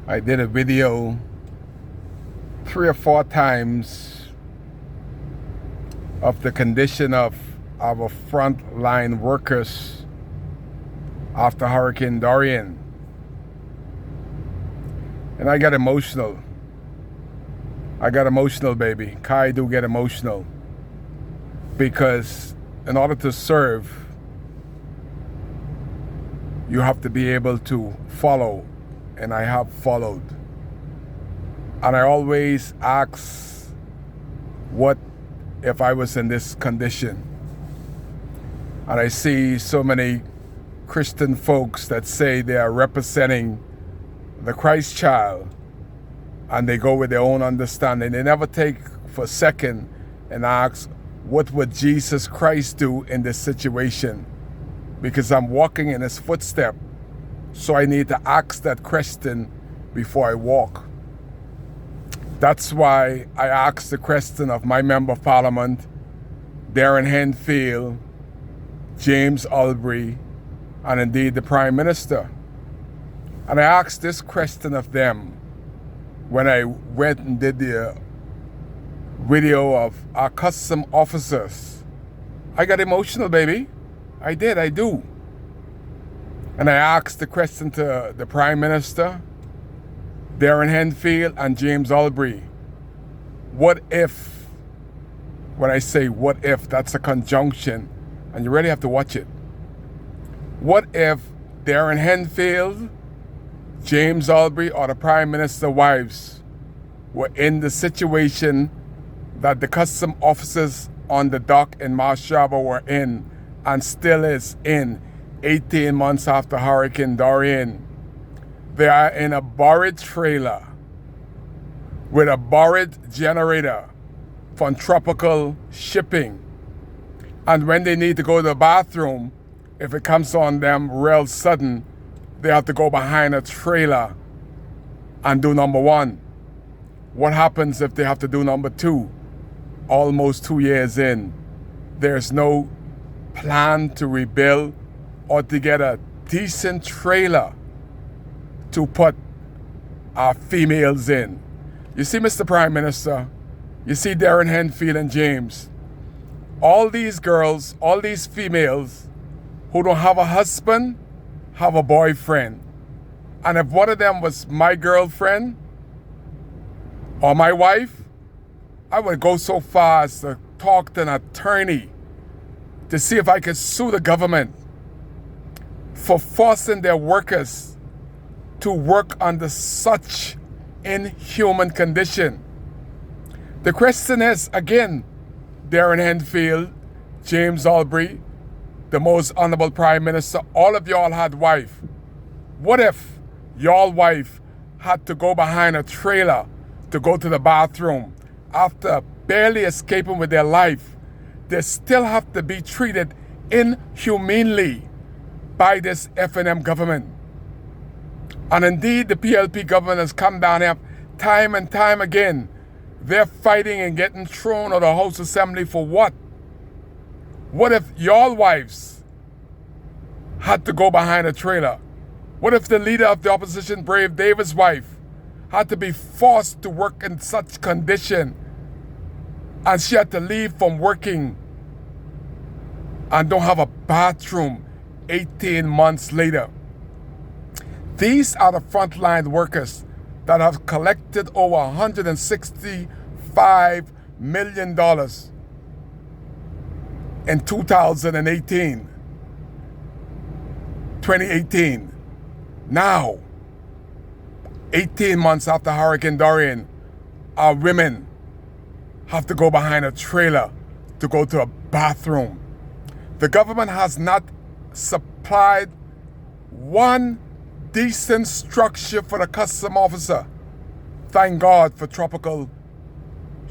I did a video 3 or 4 times of the condition of our frontline workers after Hurricane Dorian. And I got emotional. Baby. I do get emotional. Because in order to serve, you have to be able to follow. And I have followed. And I always ask, what if I was in this condition? And I see so many Christian folks that say they are representing the Christ child, and they go with their own understanding. They never take for a second and ask, what would Jesus Christ do in this situation? Because I'm walking in his footstep, so I need to ask that question before I walk. That's why I asked the question of my Member of Parliament, Darren Henfield, James Albury, and indeed the Prime Minister. And I asked this question of them when I went and did the video of our custom officers. I got emotional, baby. I do. And I asked the question to the Prime Minister, Darren Henfield, and James Albury. What if, when I say what if, that's a conjunction, and you really have to watch it. What if Darren Henfield, James Albury, or the Prime Minister's wives were in the situation that the custom officers on the dock in Marsh Harbor were in, and still is in, 18 months after Hurricane Dorian? They are in a borrowed trailer with a borrowed generator from tropical shipping. And when they need to go to the bathroom, if it comes on them real sudden, they have to go behind a trailer and do number one. What happens if they have to do number two? Almost 2 years in, there's no plan to rebuild or to get a decent trailer to put our females in. You see, Mr. Prime Minister, you see Darren Henfield and James, all these girls, all these females who don't have a husband, have a boyfriend. And if one of them was my girlfriend or my wife, I would go so far as to talk to an attorney to see if I could sue the government for forcing their workers to work under such inhuman condition. The question is, again, Darren Henfield, James Albury, the most honorable Prime Minister, all of y'all had wife. What if y'all wife had to go behind a trailer to go to the bathroom after barely escaping with their life? They still have to be treated inhumanely by this F&M government. And indeed, the PLP government has come down here time and time again. They're fighting and getting thrown out of the House Assembly for what? What if y'all wives had to go behind a trailer? What if the leader of the opposition, Brave Davis' wife, had to be forced to work in such condition, and she had to leave from working and don't have a bathroom 18 months later? These are the frontline workers that have collected over $165 million in 2018. Now, 18 months after Hurricane Dorian, our women have to go behind a trailer to go to a bathroom. The government has not supplied one decent structure for the custom officer. Thank God for tropical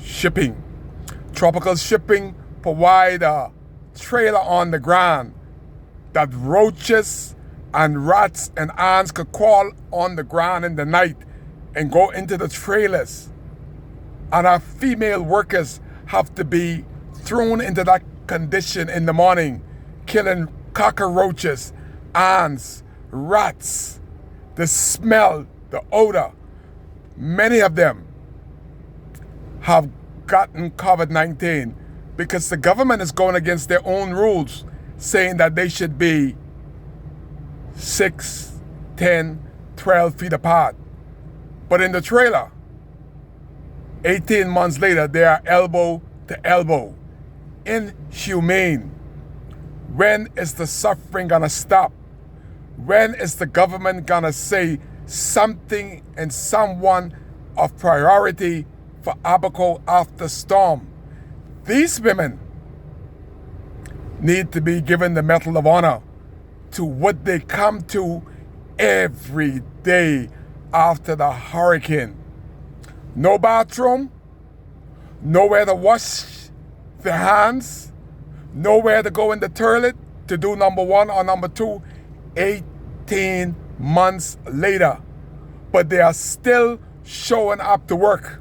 shipping. Tropical shipping provide a trailer on the ground that roaches and rats and ants could crawl on the ground in the night and go into the trailers. And our female workers have to be thrown into that condition in the morning, killing cockroaches, ants, rats, the smell, the odor. many of them have gotten COVID-19 because the government is going against their own rules, saying that they should be 6, 10, 12 feet apart. But in the trailer, 18 months later, they are elbow to elbow. Inhumane. When is the suffering gonna stop? When is the government gonna say something and someone of priority for Abaco after storm? These women need to be given the Medal of Honor to what they come to every day after the hurricane. No bathroom, nowhere to wash their hands, nowhere to go in the toilet to do number one or number two, 18 months later. But they are still showing up to work.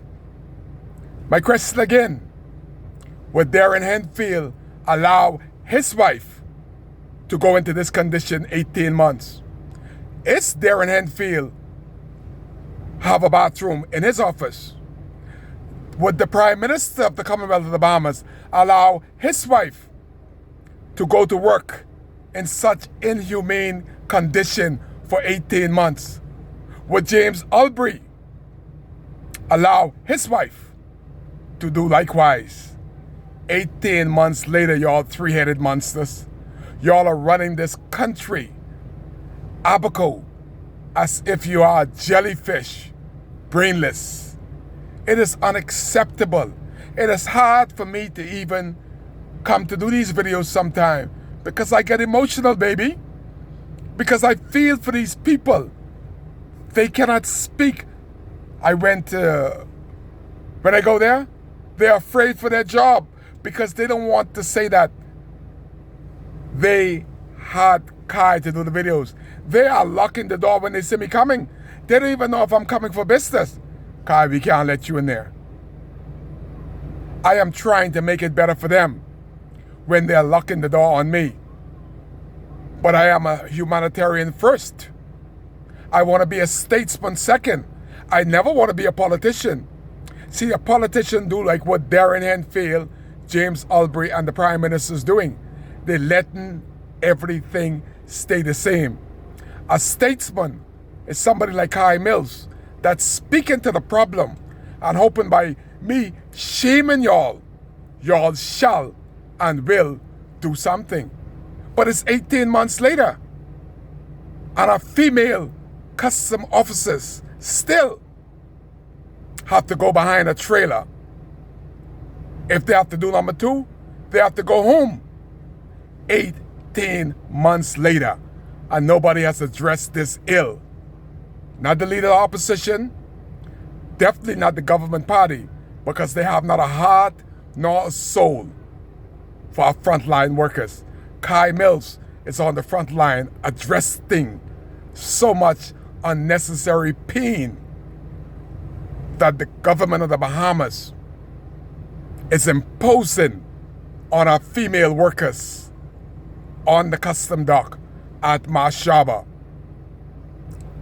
My question again, would Darren Henfield allow his wife to go into this condition 18 months? Is Darren Henfield have a bathroom in his office? Would the Prime Minister of the Commonwealth of the Bahamas allow his wife to go to work in such inhumane condition for 18 months? Would James Albury allow his wife to do likewise? 18 months later, y'all three-headed monsters. Y'all are running this country, Abaco, as if you are a jellyfish, brainless. It is unacceptable. It is hard for me to even come to do these videos sometime because I get emotional, baby. Because I feel for these people. They cannot speak. When I go there, they're afraid for their job because they don't want to say that they had Kai to do the videos. They are locking the door when they see me coming. They don't even know if I'm coming for business. Kai, we can't let you in there. I am trying to make it better for them when they're locking the door on me. But I am a humanitarian first. I want to be a statesman second. I never want to be a politician. See, a politician do like what Darren Henfield, James Albury, and the Prime Minister is doing. They're letting everything stay the same. A statesman is somebody like Admiral Mills that's speaking to the problem and hoping by me shaming y'all, y'all shall and will do something. But it's 18 months later, and our female custom officers still have to go behind a trailer. If they have to do number two, they have to go home. 18 months later, and nobody has addressed this ill. Not the leader of the opposition, definitely not the government party, because they have not a heart nor a soul for our frontline workers. Kai Mills is on the front line addressing so much unnecessary pain that the government of the Bahamas is imposing on our female workers on the custom dock at Marshaba.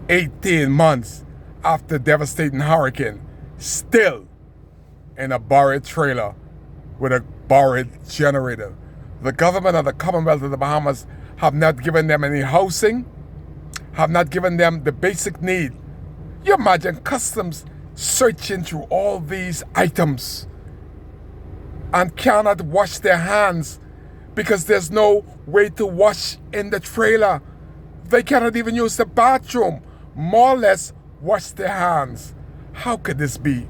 18 months after devastating hurricane, still in a borrowed trailer with a borrowed generator. The government of the Commonwealth of the Bahamas have not given them any housing, have not given them the basic need. You imagine customs searching through all these items and cannot wash their hands because there's no way to wash in the trailer. They cannot even use the bathroom, more or less wash their hands. How could this be?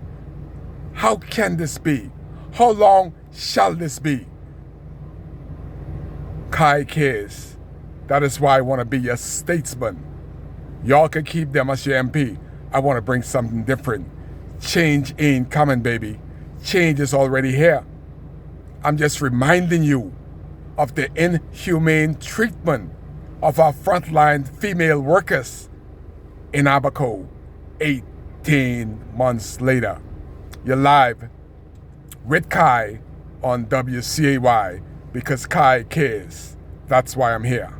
How can this be? How long shall this be? Kai cares. That is why I want to be a statesman. Y'all can keep them as your MP. I want to bring something different. Change ain't coming, baby. Change is already here. I'm just reminding you of the inhumane treatment of our frontline female workers in Abaco 18 months later. You're live with Kai on WCAY because Kai cares. That's why I'm here.